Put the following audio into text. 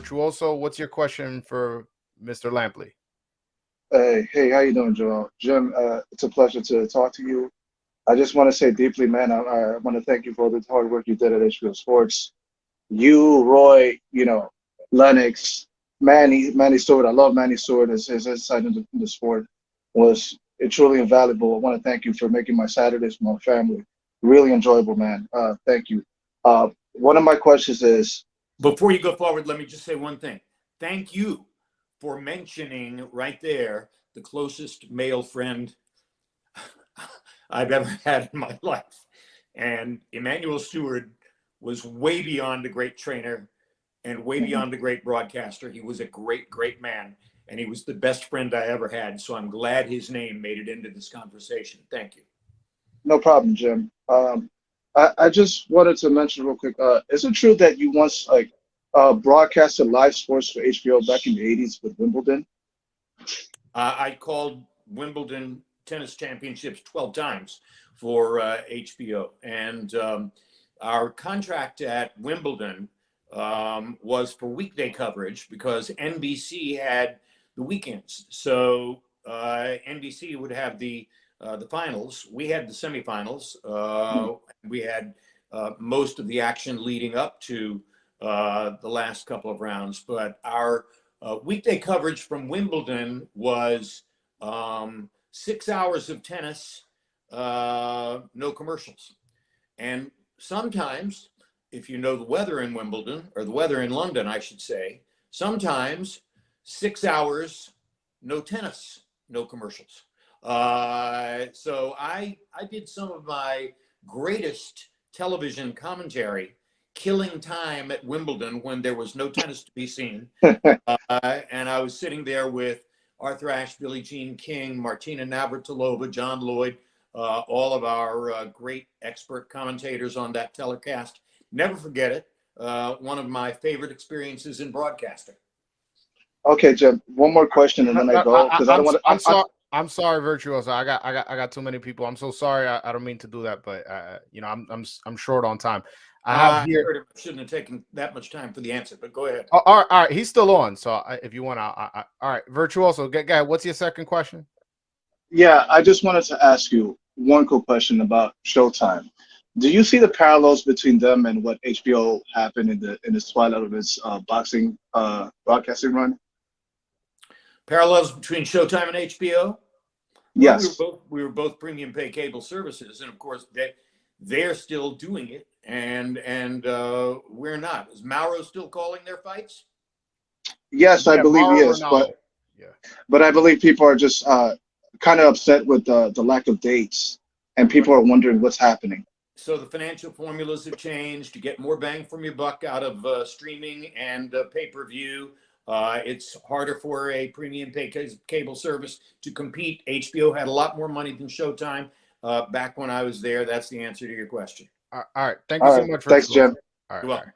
Virtuoso. What's your question for Mr. Lampley? Hey, how you doing, Joel? Jim, it's a pleasure to talk to you. I just want to say deeply, man, I want to thank you for all the hard work you did at HBO Sports. You, Roy, Lennox, Manny Stewart. I love Manny Stewart. His insight into the sport was truly invaluable. I want to thank you for making my Saturdays with my family really enjoyable, man. Thank you. One of my questions is, Before you go forward, let me just say one thing. Thank you for mentioning right there the closest male friend I've ever had in my life. And Emmanuel Steward was way beyond a great trainer and way beyond a great broadcaster. He was a great, great man. And he was the best friend I ever had. So I'm glad his name made it into this conversation. Thank you. no problem, Jim. I just wanted to mention real quick. Is it true that you once broadcasted live sports for HBO back in the '80s with Wimbledon? I called Wimbledon tennis championships 12 times for HBO. And our contract at Wimbledon was for weekday coverage because NBC had the weekends. So NBC would have the finals. We had the semifinals. We had most of the action leading up to the last couple of rounds. But our weekday coverage from Wimbledon was 6 hours of tennis, no commercials. And sometimes, if you know the weather in Wimbledon, or the weather in London, I should say, sometimes 6 hours, no tennis, no commercials. So I did some of my greatest television commentary killing time at Wimbledon when there was no tennis to be seen. And I was sitting there with Arthur Ashe, Billie Jean King, Martina Navratilova, John Lloyd, all of our great expert commentators on that telecast. Never forget it. One of my favorite experiences in broadcasting. Okay, Jim. One more question, and then I go because I don't want to. I'm sorry, Virtuoso. I got too many people. I'm so sorry. I don't mean to do that, but I'm short on time. I heard it shouldn't have taken that much time for the answer, but go ahead. Oh, all right. He's still on. So if you want, all right. Virtuoso, guy, what's your second question? Yeah, I just wanted to ask you one quick question about Showtime. Do you see the parallels between them and what HBO happened in the twilight of its boxing broadcasting run? Parallels between Showtime and HBO? Well, Yes. we were both premium pay cable services, and of course they're still doing it, and we're not. Is Mauro still calling their fights? Yes, I believe he is, but I believe people are just kind of upset with the lack of dates, and people are wondering what's happening. So the financial formulas have changed to get more bang from your buck out of streaming and pay-per-view. It's harder for a premium pay cable service to compete. HBO had a lot more money than Showtime back when I was there. That's the answer to your question. All right. Thank you so much. Thanks, Jim. All right. You're welcome.